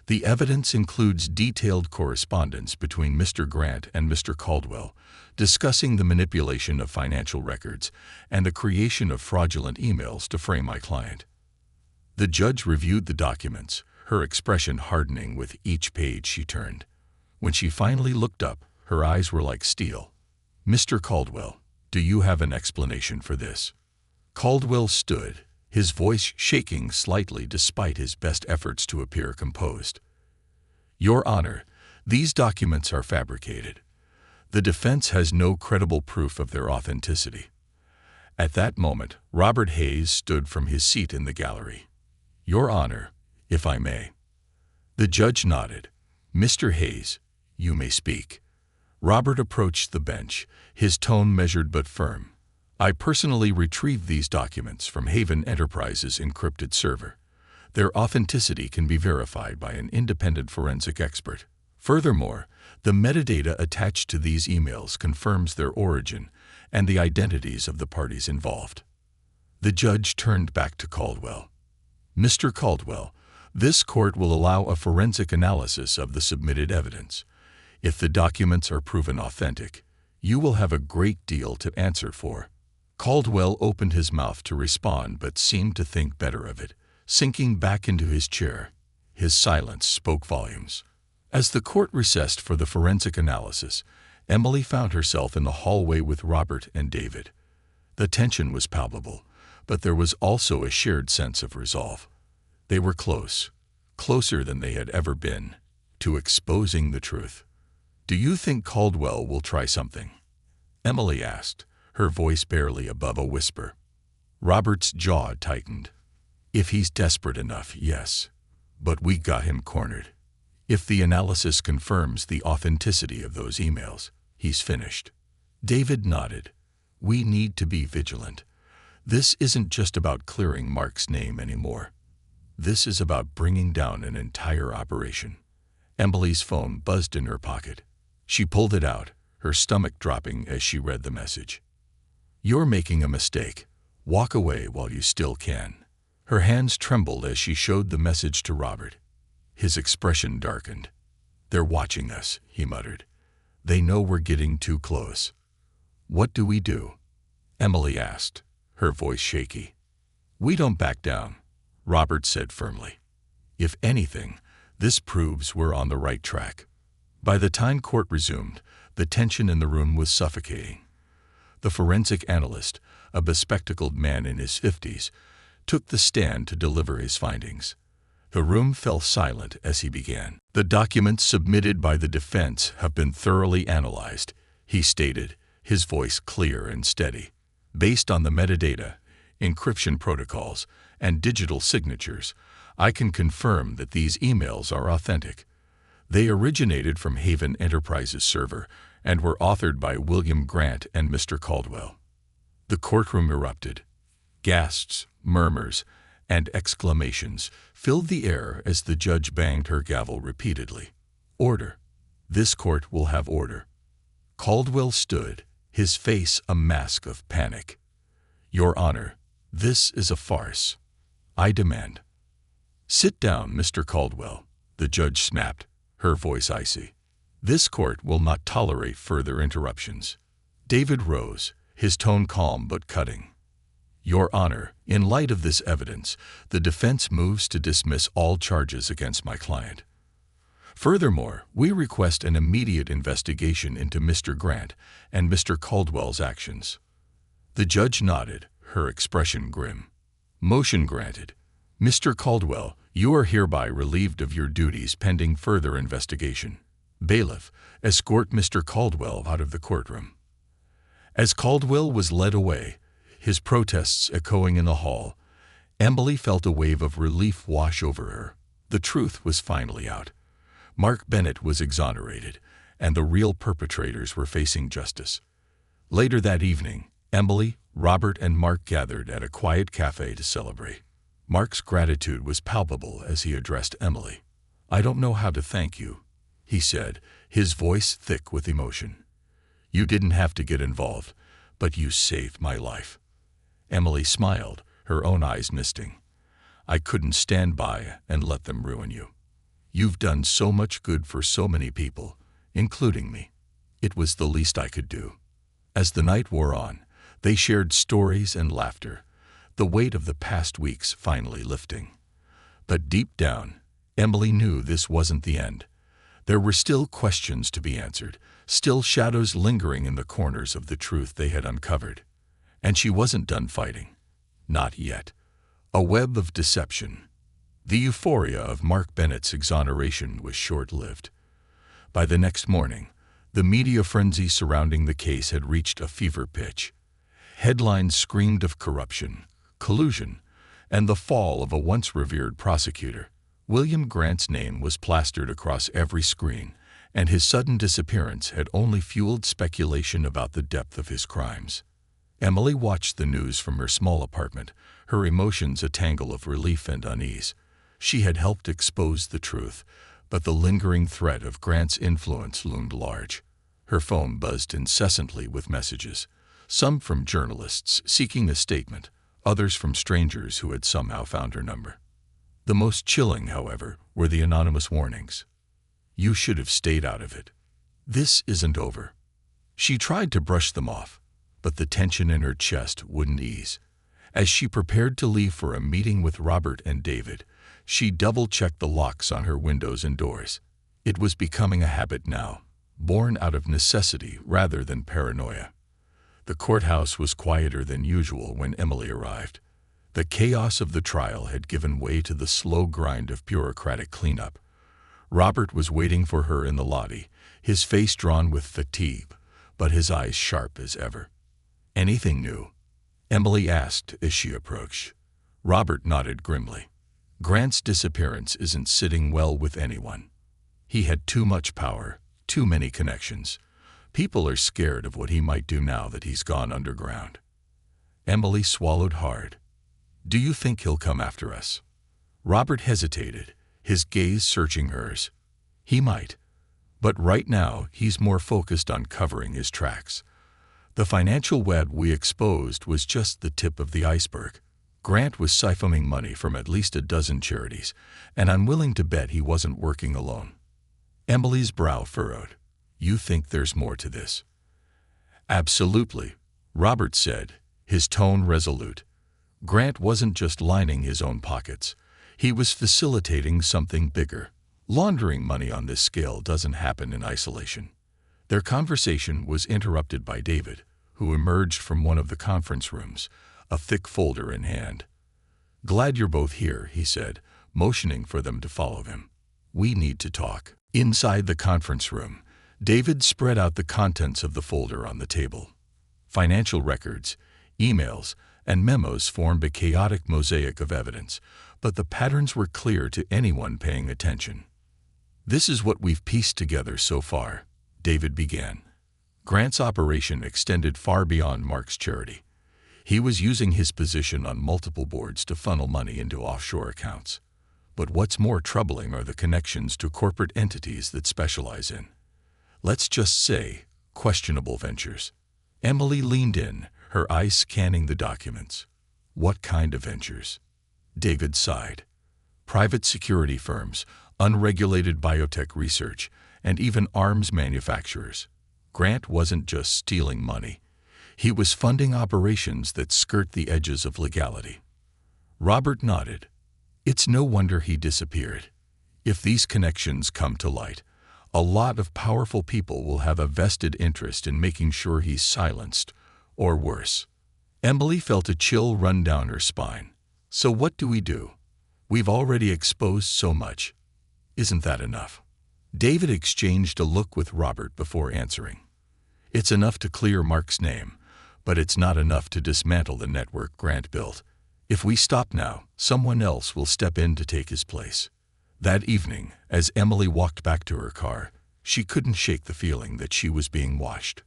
The evidence includes detailed correspondence between Mr. Grant and Mr. Caldwell, discussing the manipulation of financial records and the creation of fraudulent emails to frame my client. The judge reviewed the documents, her expression hardening with each page she turned. When she finally looked up, her eyes were like steel. "Mr. Caldwell, do you have an explanation for this?" Caldwell stood, his voice shaking slightly despite his best efforts to appear composed. "Your Honor, these documents are fabricated. The defense has no credible proof of their authenticity." At that moment, Robert Hayes stood from his seat in the gallery. "Your Honor, if I may." The judge nodded. "Mr. Hayes, you may speak." Robert approached the bench, his tone measured but firm. "I personally retrieved these documents from Haven Enterprises' encrypted server. Their authenticity can be verified by an independent forensic expert. Furthermore, the metadata attached to these emails confirms their origin and the identities of the parties involved. The judge turned back to Caldwell. "Mr. Caldwell, this court will allow a forensic analysis of the submitted evidence. If the documents are proven authentic, you will have a great deal to answer for." Caldwell opened his mouth to respond but seemed to think better of it, sinking back into his chair. His silence spoke volumes. As the court recessed for the forensic analysis, Emily found herself in the hallway with Robert and David. The tension was palpable, but there was also a shared sense of resolve. They were close, closer than they had ever been, to exposing the truth. "Do you think Caldwell will try something?" Emily asked, her voice barely above a whisper. Robert's jaw tightened. "If he's desperate enough, yes. But we got him cornered. If the analysis confirms the authenticity of those emails, he's finished." David nodded. "We need to be vigilant. This isn't just about clearing Mark's name anymore. This is about bringing down an entire operation." Emily's phone buzzed in her pocket. She pulled it out, her stomach dropping as she read the message. "You're making a mistake. Walk away while you still can." Her hands trembled as she showed the message to Robert. His expression darkened. "They're watching us," he muttered. "They know we're getting too close." "What do we do?" Emily asked, her voice shaky. "We don't back down," Robert said firmly. "If anything, this proves we're on the right track." By the time court resumed, the tension in the room was suffocating. The forensic analyst, a bespectacled man in his 50s, took the stand to deliver his findings. The room fell silent as he began. "The documents submitted by the defense have been thoroughly analyzed," he stated, his voice clear and steady. "Based on the metadata, encryption protocols, and digital signatures, I can confirm that these emails are authentic. They originated from Haven Enterprises' server and were authored by William Grant and Mr. Caldwell." The courtroom erupted. Gasps, murmurs, and exclamations filled the air as the judge banged her gavel repeatedly. "Order. This court will have order." Caldwell stood, his face a mask of panic. "Your Honor, this is a farce. I demand." "Sit down, Mr. Caldwell," the judge snapped, her voice icy. "This court will not tolerate further interruptions." David rose, his tone calm but cutting. "Your Honor, in light of this evidence, the defense moves to dismiss all charges against my client. Furthermore, we request an immediate investigation into Mr. Grant and Mr. Caldwell's actions." The judge nodded, her expression grim. "Motion granted. Mr. Caldwell, you are hereby relieved of your duties pending further investigation. Bailiff, escort Mr. Caldwell out of the courtroom." As Caldwell was led away, his protests echoing in the hall, Emily felt a wave of relief wash over her. The truth was finally out. Mark Bennett was exonerated, and the real perpetrators were facing justice. Later that evening, Emily, Robert, and Mark gathered at a quiet cafe to celebrate. Mark's gratitude was palpable as he addressed Emily. "I don't know how to thank you," he said, his voice thick with emotion. "You didn't have to get involved, but you saved my life." Emily smiled, her own eyes misting. "I couldn't stand by and let them ruin you. You've done so much good for so many people, including me. It was the least I could do." As the night wore on, they shared stories and laughter, the weight of the past weeks finally lifting. But deep down, Emily knew this wasn't the end. There were still questions to be answered, still shadows lingering in the corners of the truth they had uncovered. And she wasn't done fighting. Not yet. A web of deception. The euphoria of Mark Bennett's exoneration was short-lived. By the next morning, the media frenzy surrounding the case had reached a fever pitch. Headlines screamed of corruption, collusion, and the fall of a once revered prosecutor. William Grant's name was plastered across every screen, and his sudden disappearance had only fueled speculation about the depth of his crimes. Emily watched the news from her small apartment, her emotions a tangle of relief and unease. She had helped expose the truth, but the lingering threat of Grant's influence loomed large. Her phone buzzed incessantly with messages, some from journalists seeking a statement, others from strangers who had somehow found her number. The most chilling, however, were the anonymous warnings. "You should have stayed out of it. This isn't over." She tried to brush them off, but the tension in her chest wouldn't ease. As she prepared to leave for a meeting with Robert and David, she double-checked the locks on her windows and doors. It was becoming a habit now, born out of necessity rather than paranoia. The courthouse was quieter than usual when Emily arrived. The chaos of the trial had given way to the slow grind of bureaucratic cleanup. Robert was waiting for her in the lobby, his face drawn with fatigue, but his eyes sharp as ever. "Anything new?" Emily asked as she approached. Robert nodded grimly. "Grant's disappearance isn't sitting well with anyone. He had too much power, too many connections. People are scared of what he might do now that he's gone underground." Emily swallowed hard. "Do you think he'll come after us?" Robert hesitated, his gaze searching hers. "He might. But right now he's more focused on covering his tracks. The financial web we exposed was just the tip of the iceberg. Grant was siphoning money from at least a dozen charities, and I'm willing to bet he wasn't working alone." Emily's brow furrowed. "You think there's more to this?" "Absolutely," Robert said, his tone resolute. Grant wasn't just lining his own pockets. He was facilitating something bigger. Laundering money on this scale doesn't happen in isolation. Their conversation was interrupted by David, who emerged from one of the conference rooms, a thick folder in hand. "Glad you're both here," he said, motioning for them to follow him. "We need to talk." Inside the conference room, David spread out the contents of the folder on the table. Financial records, emails, and memos formed a chaotic mosaic of evidence, but the patterns were clear to anyone paying attention. "This is what we've pieced together so far," David began. Grant's operation extended far beyond Mark's charity. He was using his position on multiple boards to funnel money into offshore accounts. But what's more troubling are the connections to corporate entities that specialize in, let's just say, questionable ventures. Emily leaned in, her eyes scanning the documents. "What kind of ventures?" David sighed. "Private security firms, unregulated biotech research, and even arms manufacturers. Grant wasn't just stealing money. He was funding operations that skirt the edges of legality." Robert nodded. "It's no wonder he disappeared. If these connections come to light, a lot of powerful people will have a vested interest in making sure he's silenced, or worse." Emily felt a chill run down her spine. "So what do we do? We've already exposed so much. Isn't that enough?" David exchanged a look with Robert before answering. "It's enough to clear Mark's name, but it's not enough to dismantle the network Grant built. If we stop now, someone else will step in to take his place." That evening, as Emily walked back to her car, she couldn't shake the feeling that she was being watched.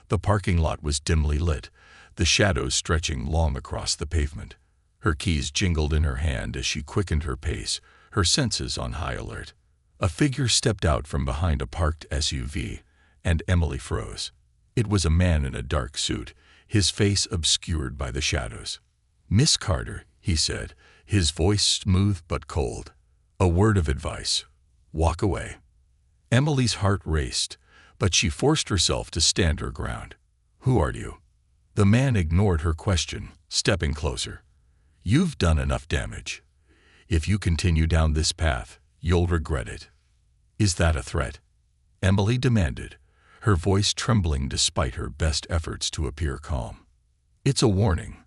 The parking lot was dimly lit, the shadows stretching long across the pavement. Her keys jingled in her hand as she quickened her pace, her senses on high alert. A figure stepped out from behind a parked SUV, and Emily froze. It was a man in a dark suit, his face obscured by the shadows. "Miss Carter," he said, his voice smooth but cold. "A word of advice. Walk away." Emily's heart raced, but she forced herself to stand her ground. "Who are you?" The man ignored her question, stepping closer. "You've done enough damage. If you continue down this path, you'll regret it." "Is that a threat?" Emily demanded, her voice trembling despite her best efforts to appear calm. "It's a warning,"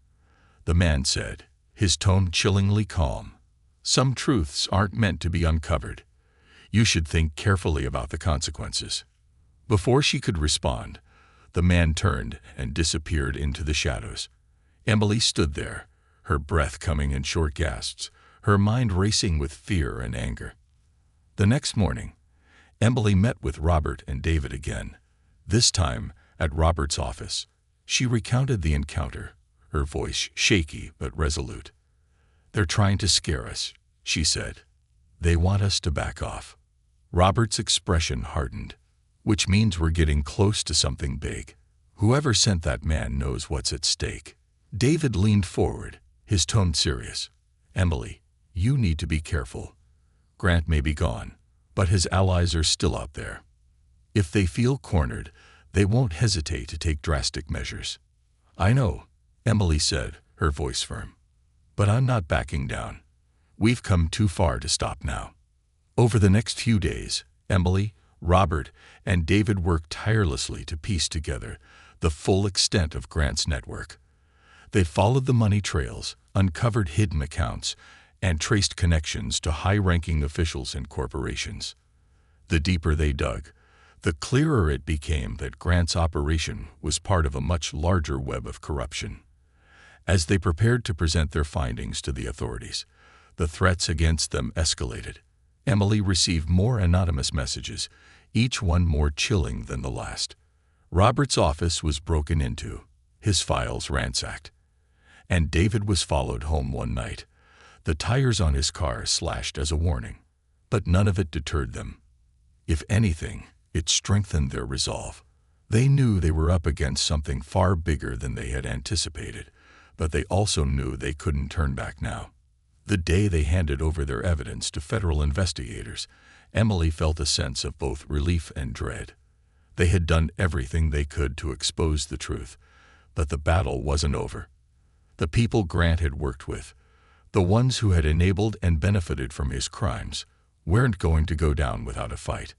the man said, his tone chillingly calm. "Some truths aren't meant to be uncovered. You should think carefully about the consequences." Before she could respond, the man turned and disappeared into the shadows. Emily stood there, her breath coming in short gasps, her mind racing with fear and anger. The next morning, Emily met with Robert and David again, this time at Robert's office. She recounted the encounter, her voice shaky but resolute. "They're trying to scare us," she said. "They want us to back off." Robert's expression hardened. "Which means we're getting close to something big. Whoever sent that man knows what's at stake." David leaned forward, his tone serious. "Emily, you need to be careful. Grant may be gone, but his allies are still out there. If they feel cornered, they won't hesitate to take drastic measures." "I know," Emily said, her voice firm. "But I'm not backing down. We've come too far to stop now." Over the next few days, Emily, Robert, and David worked tirelessly to piece together the full extent of Grant's network. They followed the money trails, uncovered hidden accounts, and traced connections to high-ranking officials and corporations. The deeper they dug, the clearer it became that Grant's operation was part of a much larger web of corruption. As they prepared to present their findings to the authorities, the threats against them escalated. Emily received more anonymous messages, each one more chilling than the last. Robert's office was broken into, his files ransacked. And David was followed home one night, the tires on his car slashed as a warning. But none of it deterred them. If anything, it strengthened their resolve. They knew they were up against something far bigger than they had anticipated, but they also knew they couldn't turn back now. The day they handed over their evidence to federal investigators, Emily felt a sense of both relief and dread. They had done everything they could to expose the truth, but the battle wasn't over. The people Grant had worked with, the ones who had enabled and benefited from his crimes, weren't going to go down without a fight.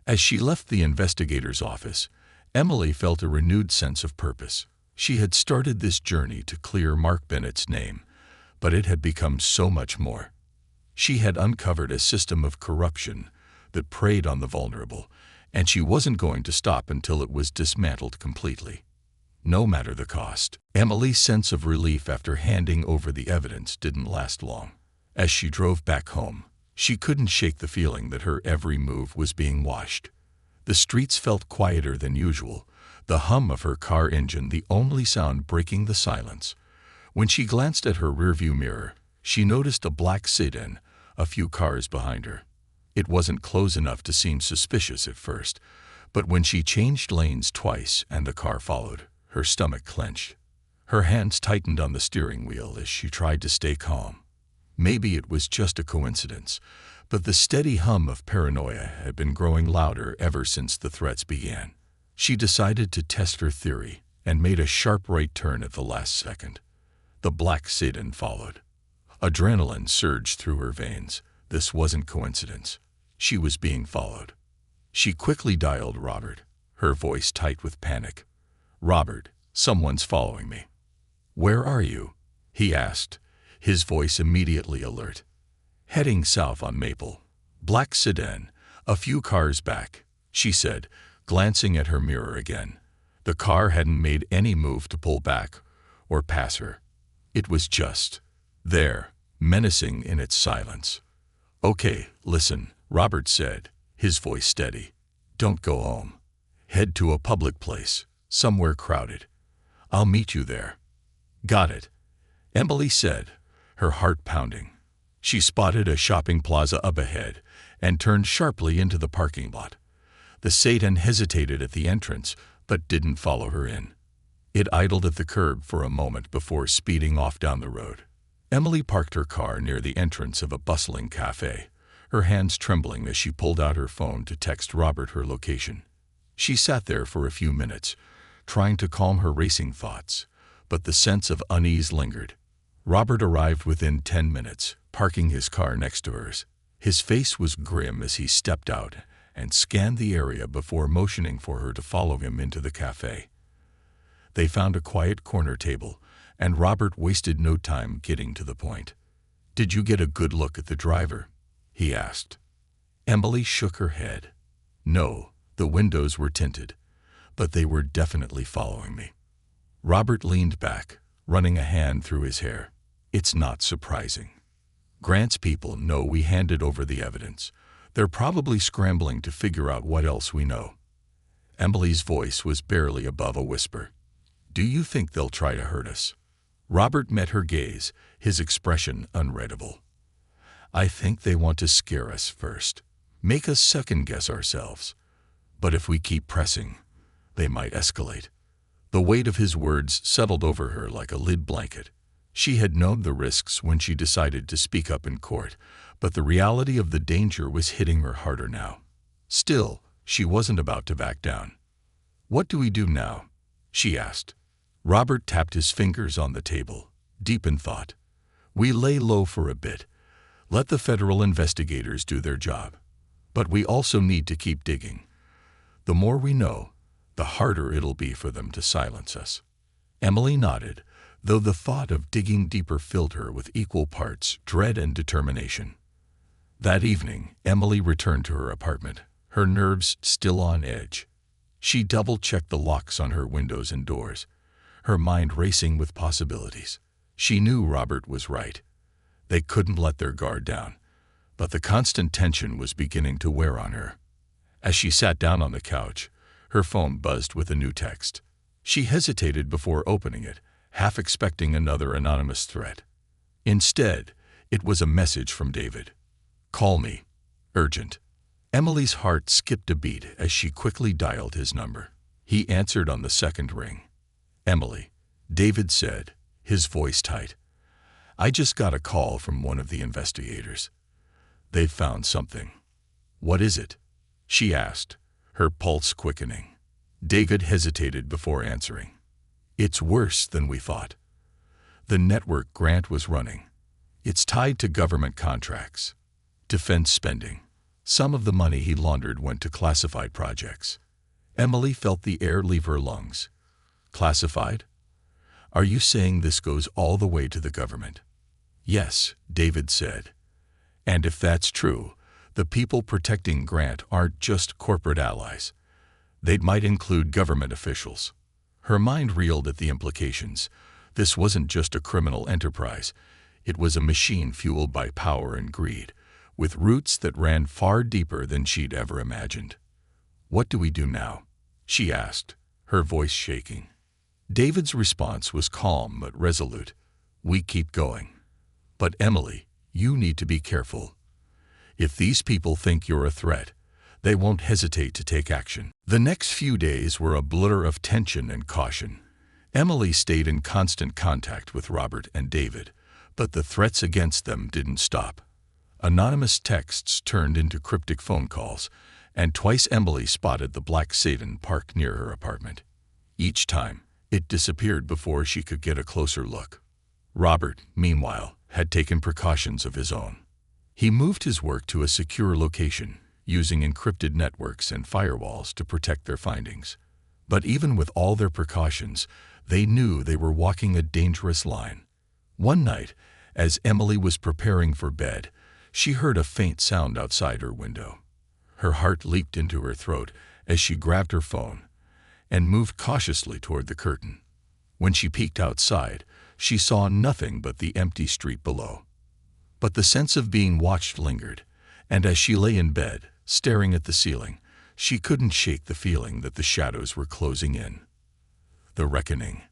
As she left the investigator's office, Emily felt a renewed sense of purpose. She had started this journey to clear Mark Bennett's name, but it had become so much more. She had uncovered a system of corruption that preyed on the vulnerable, and she wasn't going to stop until it was dismantled completely, no matter the cost. Emily's sense of relief after handing over the evidence didn't last long. As she drove back home, she couldn't shake the feeling that her every move was being watched. The streets felt quieter than usual, the hum of her car engine the only sound breaking the silence. When she glanced at her rearview mirror, she noticed a black sedan, a few cars behind her. It wasn't close enough to seem suspicious at first, but when she changed lanes twice and the car followed, her stomach clenched. Her hands tightened on the steering wheel as she tried to stay calm. Maybe it was just a coincidence, but the steady hum of paranoia had been growing louder ever since the threats began. She decided to test her theory and made a sharp right turn at the last second. The black sedan followed. Adrenaline surged through her veins. This wasn't coincidence. She was being followed. She quickly dialed Robert, her voice tight with panic. "Robert, someone's following me." "Where are you?" he asked, his voice immediately alert. "Heading south on Maple. Black sedan, a few cars back," she said, glancing at her mirror again. The car hadn't made any move to pull back or pass her. It was just there, menacing in its silence. "Okay, listen," Robert said, his voice steady. "Don't go home. Head to a public place, somewhere crowded. I'll meet you there." "Got it," Emily said, her heart pounding. She spotted a shopping plaza up ahead and turned sharply into the parking lot. The sedan hesitated at the entrance, but didn't follow her in. It idled at the curb for a moment before speeding off down the road. Emily parked her car near the entrance of a bustling cafe, her hands trembling as she pulled out her phone to text Robert her location. She sat there for a few minutes, trying to calm her racing thoughts, but the sense of unease lingered. Robert arrived within 10 minutes, parking his car next to hers. His face was grim as he stepped out and scanned the area before motioning for her to follow him into the cafe. They found a quiet corner table, and Robert wasted no time getting to the point. "Did you get a good look at the driver?" he asked. Emily shook her head. "No, the windows were tinted, but they were definitely following me." Robert leaned back, running a hand through his hair. "It's not surprising. Grant's people know we handed over the evidence. They're probably scrambling to figure out what else we know." Emily's voice was barely above a whisper. "Do you think they'll try to hurt us?" Robert met her gaze, his expression unreadable. I think they want to scare us first, make us second-guess ourselves. But if we keep pressing, they might escalate." The weight of his words settled over her like a lead blanket. She had known the risks when she decided to speak up in court, but the reality of the danger was hitting her harder now. Still, she wasn't about to back down. "What do we do now?" she asked. Robert tapped his fingers on the table, deep in thought. "We lay low for a bit. Let the federal investigators do their job. But we also need to keep digging. The more we know, the harder it'll be for them to silence us." Emily nodded, though the thought of digging deeper filled her with equal parts dread and determination. That evening, Emily returned to her apartment, her nerves still on edge. She double-checked the locks on her windows and doors, her mind racing with possibilities. She knew Robert was right. They couldn't let their guard down, but the constant tension was beginning to wear on her. As she sat down on the couch, her phone buzzed with a new text. She hesitated before opening it, half expecting another anonymous threat. Instead, it was a message from David. "Call me. Urgent." Emily's heart skipped a beat as she quickly dialed his number. He answered on the second ring. "Emily," David said, his voice tight. "I just got a call from one of the investigators. They've found something." "What is it?" she asked, her pulse quickening. David hesitated before answering. "It's worse than we thought. The network Grant was running. It's tied to government contracts, defense spending. Some of the money he laundered went to classified projects." Emily felt the air leave her lungs. "Classified? Are you saying this goes all the way to the government?" "Yes," David said. "And if that's true, the people protecting Grant aren't just corporate allies. They might include government officials." Her mind reeled at the implications. This wasn't just a criminal enterprise. It was a machine fueled by power and greed, with roots that ran far deeper than she'd ever imagined. "What do we do now?" she asked, her voice shaking. David's response was calm but resolute. "We keep going. But Emily, you need to be careful. If these people think you're a threat, they won't hesitate to take action." The next few days were a blur of tension and caution. Emily stayed in constant contact with Robert and David, but the threats against them didn't stop. Anonymous texts turned into cryptic phone calls, and twice Emily spotted the black sedan parked near her apartment. Each time, it disappeared before she could get a closer look. Robert, meanwhile, had taken precautions of his own. He moved his work to a secure location, using encrypted networks and firewalls to protect their findings. But even with all their precautions, they knew they were walking a dangerous line. One night, as Emily was preparing for bed, she heard a faint sound outside her window. Her heart leaped into her throat as she grabbed her phone and moved cautiously toward the curtain. When she peeked outside, she saw nothing but the empty street below. But the sense of being watched lingered, and as she lay in bed, staring at the ceiling, she couldn't shake the feeling that the shadows were closing in. The reckoning.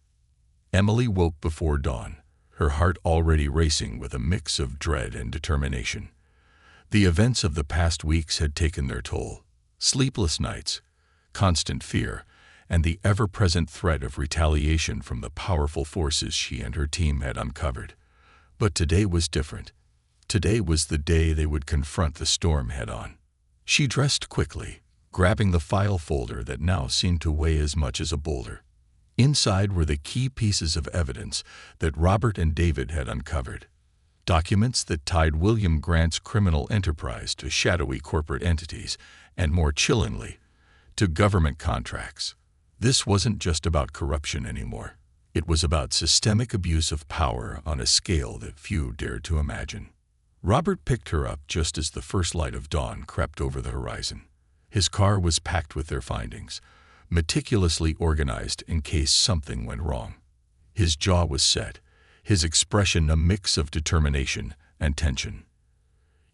Emily woke before dawn, her heart already racing with a mix of dread and determination. The events of the past weeks had taken their toll. Sleepless nights, constant fear, and the ever-present threat of retaliation from the powerful forces she and her team had uncovered. But today was different. Today was the day they would confront the storm head-on. She dressed quickly, grabbing the file folder that now seemed to weigh as much as a boulder. Inside were the key pieces of evidence that Robert and David had uncovered. Documents that tied William Grant's criminal enterprise to shadowy corporate entities, and more chillingly, to government contracts. This wasn't just about corruption anymore. It was about systemic abuse of power on a scale that few dared to imagine. Robert picked her up just as the first light of dawn crept over the horizon. His car was packed with their findings, meticulously organized in case something went wrong. His jaw was set, his expression a mix of determination and tension.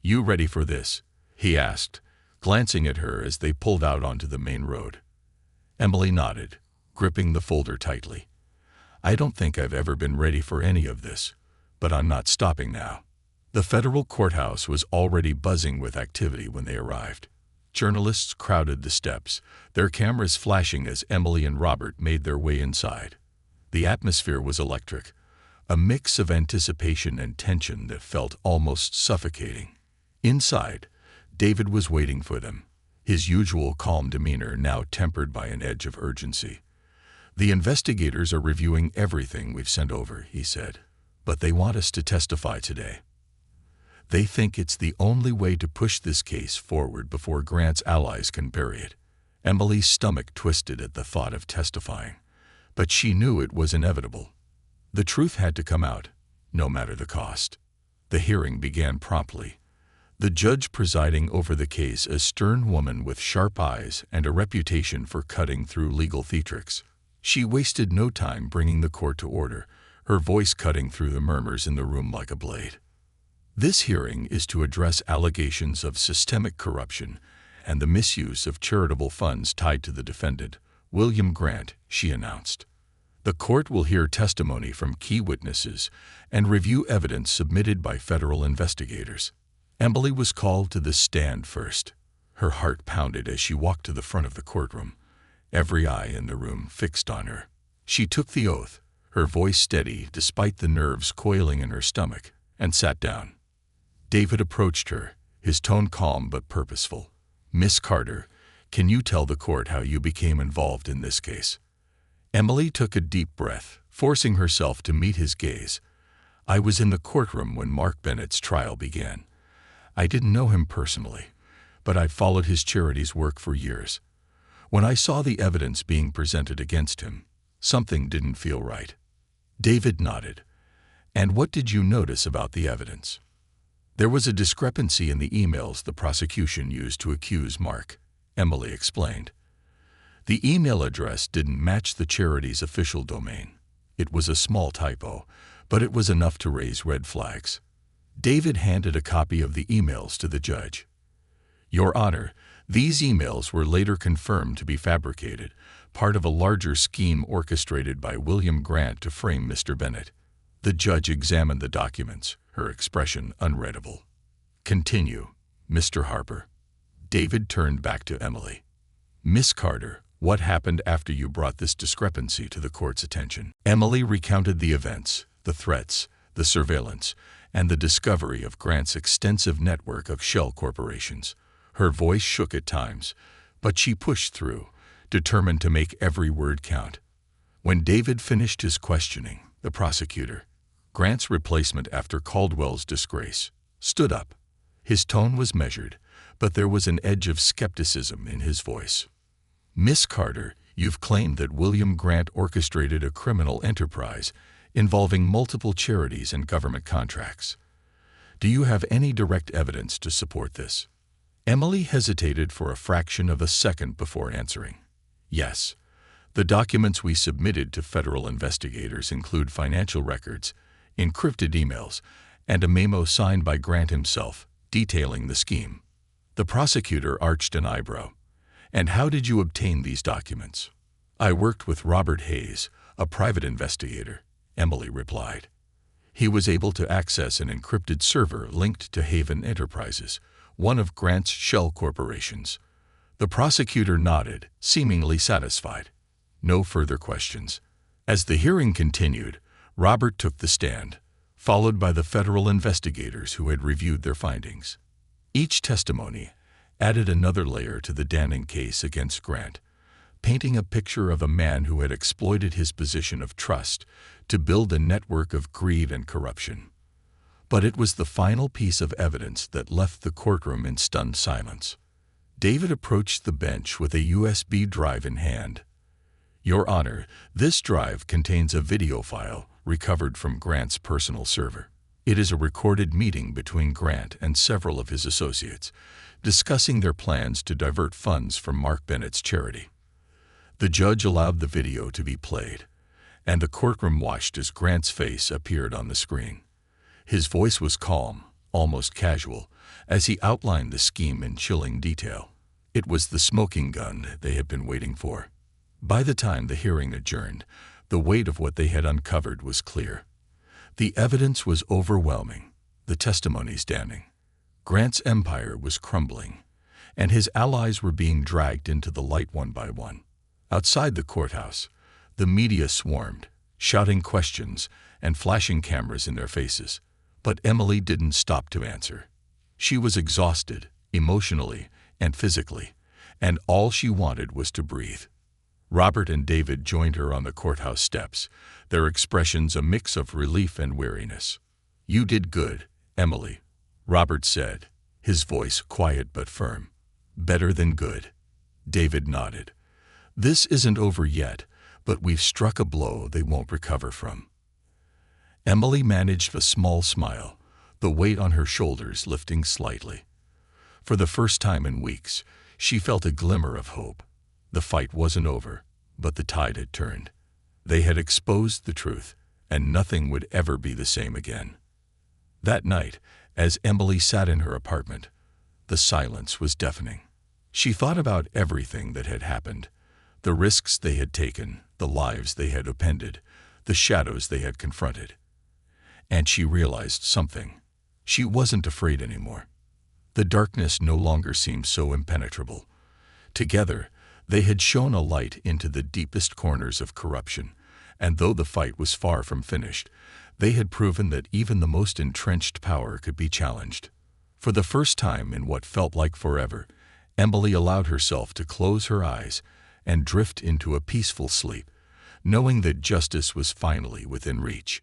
"You ready for this?" he asked, glancing at her as they pulled out onto the main road. Emily nodded, gripping the folder tightly. "I don't think I've ever been ready for any of this, but I'm not stopping now." The federal courthouse was already buzzing with activity when they arrived. Journalists crowded the steps, their cameras flashing as Emily and Robert made their way inside. The atmosphere was electric, a mix of anticipation and tension that felt almost suffocating. Inside, David was waiting for them, his usual calm demeanor now tempered by an edge of urgency. "The investigators are reviewing everything we've sent over," he said, "but they want us to testify today. They think it's the only way to push this case forward before Grant's allies can bury it." Emily's stomach twisted at the thought of testifying, but she knew it was inevitable. The truth had to come out, no matter the cost. The hearing began promptly. The judge presiding over the case, a stern woman with sharp eyes and a reputation for cutting through legal theatrics. She wasted no time bringing the court to order, her voice cutting through the murmurs in the room like a blade. "This hearing is to address allegations of systemic corruption and the misuse of charitable funds tied to the defendant, William Grant," she announced. "The court will hear testimony from key witnesses and review evidence submitted by federal investigators." Emily was called to the stand first. Her heart pounded as she walked to the front of the courtroom, every eye in the room fixed on her. She took the oath, her voice steady despite the nerves coiling in her stomach, and sat down. David approached her, his tone calm but purposeful. "Miss Carter, can you tell the court how you became involved in this case?" Emily took a deep breath, forcing herself to meet his gaze. "I was in the courtroom when Mark Bennett's trial began. I didn't know him personally, but I'd followed his charity's work for years. When I saw the evidence being presented against him, something didn't feel right." David nodded. "And what did you notice about the evidence?" "There was a discrepancy in the emails the prosecution used to accuse Mark," Emily explained. "The email address didn't match the charity's official domain. It was a small typo, but it was enough to raise red flags." David handed a copy of the emails to the judge. "Your Honor, these emails were later confirmed to be fabricated, part of a larger scheme orchestrated by William Grant to frame Mr. Bennett." The judge examined the documents, her expression unreadable. "Continue, Mr. Harper." David turned back to Emily. "Miss Carter, what happened after you brought this discrepancy to the court's attention?" Emily recounted the events, the threats, the surveillance, and the discovery of Grant's extensive network of shell corporations. Her voice shook at times, but she pushed through, determined to make every word count. When David finished his questioning, the prosecutor, Grant's replacement after Caldwell's disgrace, stood up. His tone was measured, but there was an edge of skepticism in his voice. "Miss Carter, you've claimed that William Grant orchestrated a criminal enterprise involving multiple charities and government contracts. Do you have any direct evidence to support this?" Emily hesitated for a fraction of a second before answering. "Yes. The documents we submitted to federal investigators include financial records, encrypted emails, and a memo signed by Grant himself, detailing the scheme." The prosecutor arched an eyebrow. "And how did you obtain these documents?" "I worked with Robert Hayes, a private investigator," Emily replied. "He was able to access an encrypted server linked to Haven Enterprises, one of Grant's shell corporations." The prosecutor nodded, seemingly satisfied. No further questions. As the hearing continued, Robert took the stand, followed by the federal investigators who had reviewed their findings. Each testimony added another layer to the damning case against Grant, painting a picture of a man who had exploited his position of trust to build a network of greed and corruption. But it was the final piece of evidence that left the courtroom in stunned silence. David approached the bench with a USB drive in hand. "Your Honor, this drive contains a video file recovered from Grant's personal server. It is a recorded meeting between Grant and several of his associates, discussing their plans to divert funds from Mark Bennett's charity." The judge allowed the video to be played, and the courtroom watched as Grant's face appeared on the screen. His voice was calm, almost casual, as he outlined the scheme in chilling detail. It was the smoking gun they had been waiting for. By the time the hearing adjourned, the weight of what they had uncovered was clear. The evidence was overwhelming. the testimonies damning. Grant's empire was crumbling, and his allies were being dragged into the light one by one. Outside the courthouse, the media swarmed, shouting questions and flashing cameras in their faces. But Emily didn't stop to answer. She was exhausted, emotionally and physically, and all she wanted was to breathe. Robert and David joined her on the courthouse steps, their expressions a mix of relief and weariness. "You did good, Emily," Robert said, his voice quiet but firm. "Better than good." David nodded. "This isn't over yet, but we've struck a blow they won't recover from." Emily managed a small smile, the weight on her shoulders lifting slightly. For the first time in weeks, she felt a glimmer of hope. The fight wasn't over, but the tide had turned. They had exposed the truth, and nothing would ever be the same again. That night, as Emily sat in her apartment, the silence was deafening. She thought about everything that had happened, the risks they had taken, the lives they had upended, the shadows they had confronted. And she realized something. She wasn't afraid anymore. The darkness no longer seemed so impenetrable. Together, they had shone a light into the deepest corners of corruption, and though the fight was far from finished, they had proven that even the most entrenched power could be challenged. For the first time in what felt like forever, Emily allowed herself to close her eyes and drift into a peaceful sleep, knowing that justice was finally within reach.